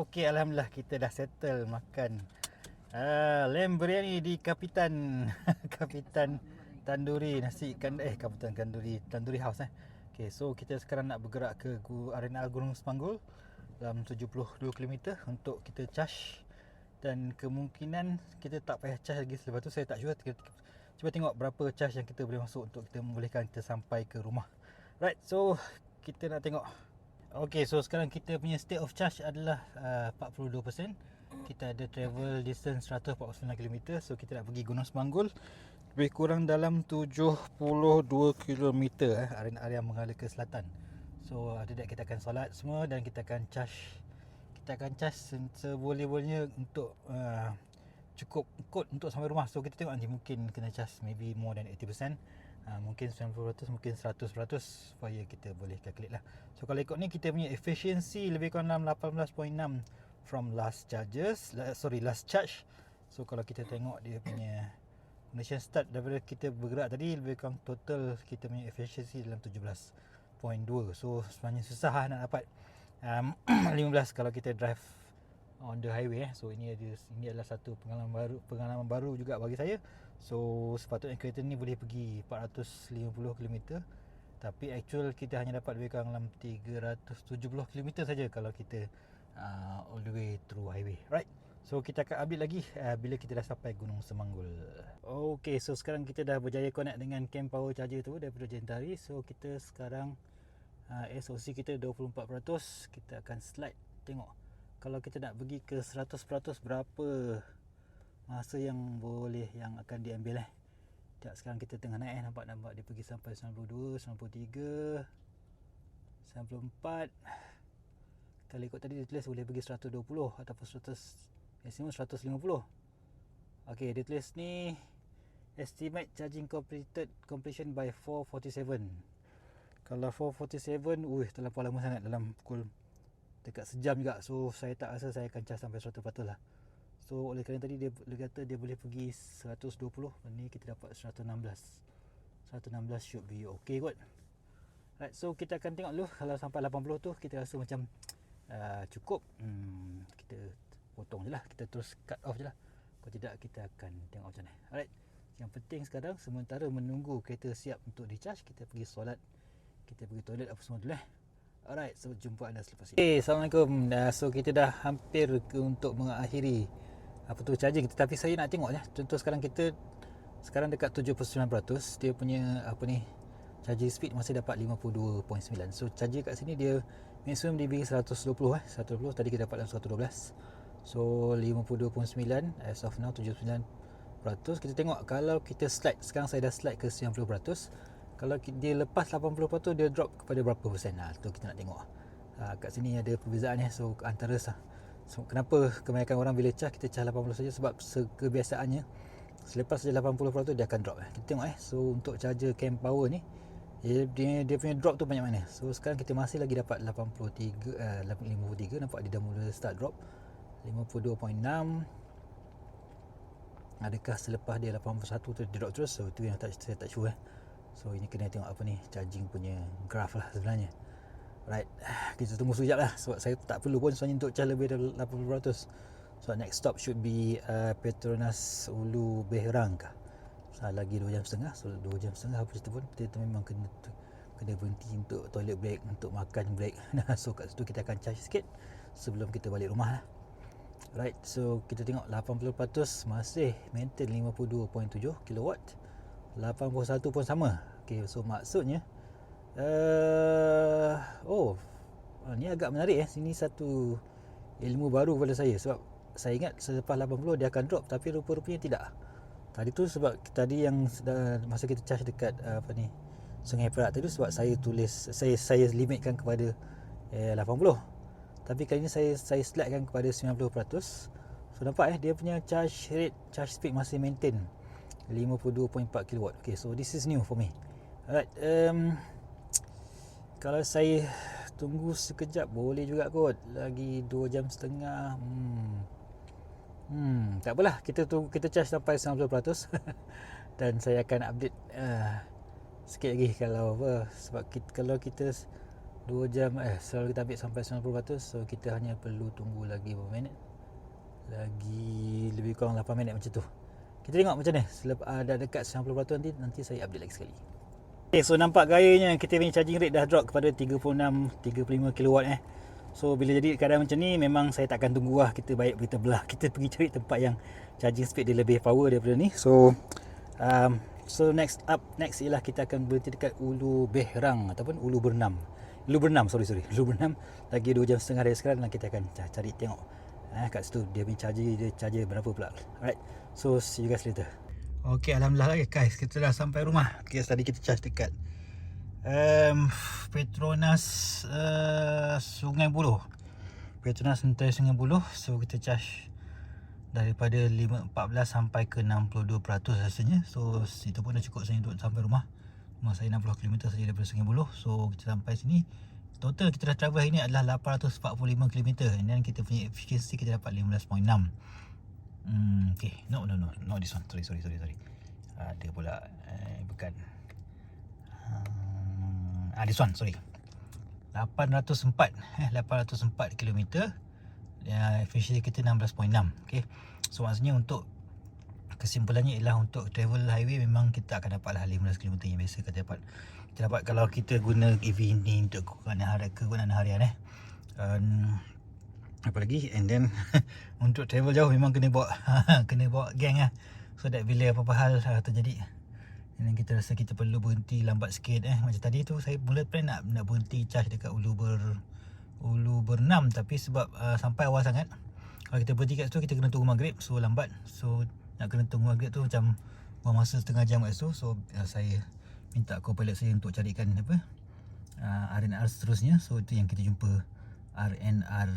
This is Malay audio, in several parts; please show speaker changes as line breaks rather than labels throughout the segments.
Okey, Alhamdulillah kita dah settle makan lamb biryani di Kapitan Kapitan Tandoori nasi ikan Kapitan Tandoori House Okey, so kita sekarang nak bergerak ke Arena Gunung Semanggul dalam 72 km untuk kita charge, dan kemungkinan kita tak payah charge lagi selepas tu. Saya tak sure, kita cuba tengok berapa charge yang kita boleh masuk untuk kita membolehkan kita sampai ke rumah. Right, so kita nak tengok. Okay, so sekarang kita punya state of charge adalah 42%. Kita ada travel distance 149 km. So kita nak pergi Gunung Semanggul, lebih kurang dalam 72 km area mengalir ke selatan. So after that kita akan solat semua dan kita akan charge. Kita akan charge seboleh-bolehnya untuk cukup kot untuk sampai rumah. So kita tengok nanti, mungkin kena charge maybe more than 80%. Mungkin 90%, mungkin 100%, supaya kita boleh calculate lah. So kalau ikut ni, kita punya efficiency lebih kurang dalam 18.6 from last charge. So kalau kita tengok dia punya condition start daripada kita bergerak tadi, lebih kurang total kita punya efficiency dalam 17.2. So sebenarnya susah nak dapat 15 kalau kita drive on the highway. So ini adalah satu pengalaman baru juga bagi saya. So sepatutnya kereta ni boleh pergi 450 km, tapi actual kita hanya dapat lebih kurang dalam 370 km saja kalau kita all the way through highway. Right, so kita akan update lagi bila kita dah sampai Gunung Semanggul. Okay, so sekarang kita dah berjaya connect dengan camp power charger tu daripada Gentari. So kita sekarang SOC kita 24%. Kita akan slide tengok kalau kita nak pergi ke 100% berapa masa yang akan diambil sekarang kita tengah naik, nampak dia pergi sampai 92, 93, 94. Kalau ikut tadi dia tulis boleh pergi 120 ataupun 100, maksimum 150. Okey, dia tulis ni estimate charging completion by 4:47. Kalau 4:47, terlampau lama sangat, dalam pukul dekat sejam juga. So saya tak rasa saya akan charge sampai 100% lah. So oleh kerana tadi dia kata dia boleh pergi 120, ni kita dapat 116 should be okay kot. Right, so kita akan tengok dulu. Kalau sampai 80 tu kita rasa macam cukup, kita potong je lah, kita terus cut off je lah. Kalau tidak kita akan tengok macam mana. Alright, yang penting sekarang sementara menunggu kereta siap untuk di charge, kita pergi solat, kita pergi toilet apa semua dulu. Alright, so jumpa anda selepas ini. Okay, Assalamualaikum. So kita dah hampir untuk mengakhiri charging, tetapi saya nak tengok contoh sekarang kita dekat 79%, dia punya charging speed masih dapat 52.9. So charger kat sini dia maximum dia bagi 120 tadi kita dapat dalam 112. So 52.9 as of now, 79%. Kita tengok kalau kita slide, sekarang saya dah slide ke 90%. Kalau dia lepas 80%, dia drop kepada berapa persen? Tu kita nak tengok. Kat sini ada perbezaan so antara so, kenapa kebanyakan orang bila charge kita charge 80 saja, sebab kebiasaannya selepas saja 80% dia akan drop. Kita tengok So untuk charger camp power ni, dia punya drop tu banyak mana. So sekarang kita masih lagi dapat 53, nampak dia dah mula start drop. 52.6. Adakah selepas dia 81 tu dia drop terus? So itu yang saya tak sure. So ini kena tengok charging punya graph lah sebenarnya. Right, kita tunggu sekejap lah, sebab saya tak perlu pun sebenarnya untuk charge lebih dari 80%. So next stop should be Petronas Ulu Behrang kah? Lagi 2 jam setengah. So 2 jam setengah apa cerita pun, kita memang kena berhenti untuk toilet break, untuk makan break. So kat situ kita akan charge sikit sebelum kita balik rumah lah. Right, so kita tengok 80% masih maintain 52.7 kW. 81 pun sama. Okay, so maksudnya ni agak menarik Sini satu ilmu baru pada saya, sebab saya ingat selepas 80 dia akan drop, tapi rupa-rupanya tidak. Tadi tu sebab tadi yang masa kita charge dekat Sungai Perak tadi, sebab saya tulis saya limitkan kepada 80, tapi kali ni saya slidekan kepada 90%. So nampak dia punya charge speed masih maintain 52.4 kW. Okay, so this is new for me. Alright, kalau saya tunggu sekejap boleh juga kot, lagi 2 jam setengah. Tak apalah, kita charge sampai 90%. Dan saya akan update sikit lagi kalau sebab kalau kita 2 jam selalu kita ambil sampai 90%. So kita hanya perlu tunggu lagi berapa minit, lagi lebih kurang 8 minit macam tu. Kita tengok macam ni. Selepas dah dekat 90% nanti saya update lagi sekali. Okay, so nampak gayanya kita punya charging rate dah drop kepada 35 kW So bila jadi keadaan macam ni, memang saya takkan tunggu lah. Kita baik kita belah, kita pergi cari tempat yang charging speed dia lebih power daripada ni. So next ialah kita akan berhenti dekat Ulu Berang ataupun Ulu Bernam. Ulu Bernam, sorry Ulu Bernam. Lagi 2 jam setengah dari sekarang dan kita akan cari tengok kat situ dia punya charger berapa pula. Alright, so see you guys later. Okay, alhamdulillah guys, kita dah sampai rumah. Okay, tadi kita charge dekat Petronas Sungai Buloh. Petronas Sungai Buloh. So kita charge daripada 14 sampai ke 62% rasanya. So itu pun dah cukup saya untuk sampai rumah. Rumah saya 60 km saja daripada Sungai Buloh. So kita sampai sini, total kita dah travel hari ni adalah 845 km. And then kita punya efficiency kita dapat 15.6. Okay, no this one. Sorry. Ada pula bukan. This one, sorry. 804 km. Efficiency kita 16.6. Okay. So maksudnya untuk kesimpulannya ialah untuk travel highway memang kita akan dapat lah 15 km yang biasa kita dapat kalau kita guna EV ni untuk kegunaan harian apa lagi. And then untuk travel jauh memang kena bawa geng lah, so that bila apa-apa hal terjadi, dan kita rasa kita perlu berhenti lambat sikit macam tadi tu saya mula plan nak berhenti charge dekat Ulu Bernam, tapi sebab sampai awal sangat, kalau kita berhenti kat situ kita kena tunggu maghrib, so lambat. So nak kena tunggu maghrib tu macam buang masa setengah jam kat situ. So saya minta co-pilot saya untuk carikan RNR seterusnya. So itu yang kita jumpa RNR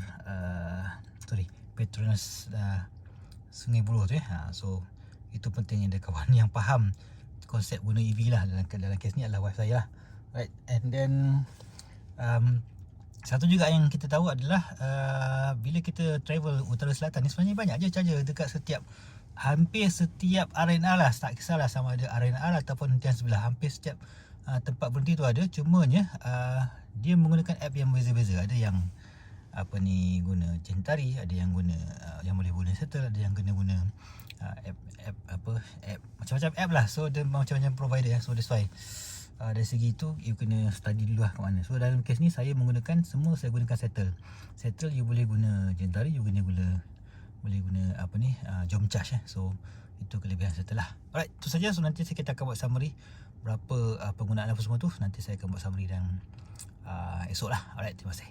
Petronas Sungai Buloh tu So itu penting ada kawan yang faham konsep guna EV lah. Dalam kes ni adalah wife saya lah. Right. And then satu juga yang kita tahu adalah bila kita travel utara selatan ni sebenarnya banyak je charger dekat hampir setiap RNR lah. Tak kisahlah sama ada RNR ataupun yang sebelah, hampir setiap tempat berhenti tu ada. Cumanya dia menggunakan app yang beza-beza. Ada yang guna Gentari, ada yang guna yang boleh guna Settle, ada yang kena guna app macam-macam app lah. So dia macam-macam provider So that's why dari segi itu you kena study dulu lah kat mana. So dalam kes ni saya gunakan Settle. You boleh guna Gentari, you boleh guna Jom Charge So itu kelebihan Settle lah. Alright, itu saja. So nanti kita akan buat summary berapa penggunaan apa semua tu. Nanti saya akan buat summary dan esok lah. Alright, terima kasih.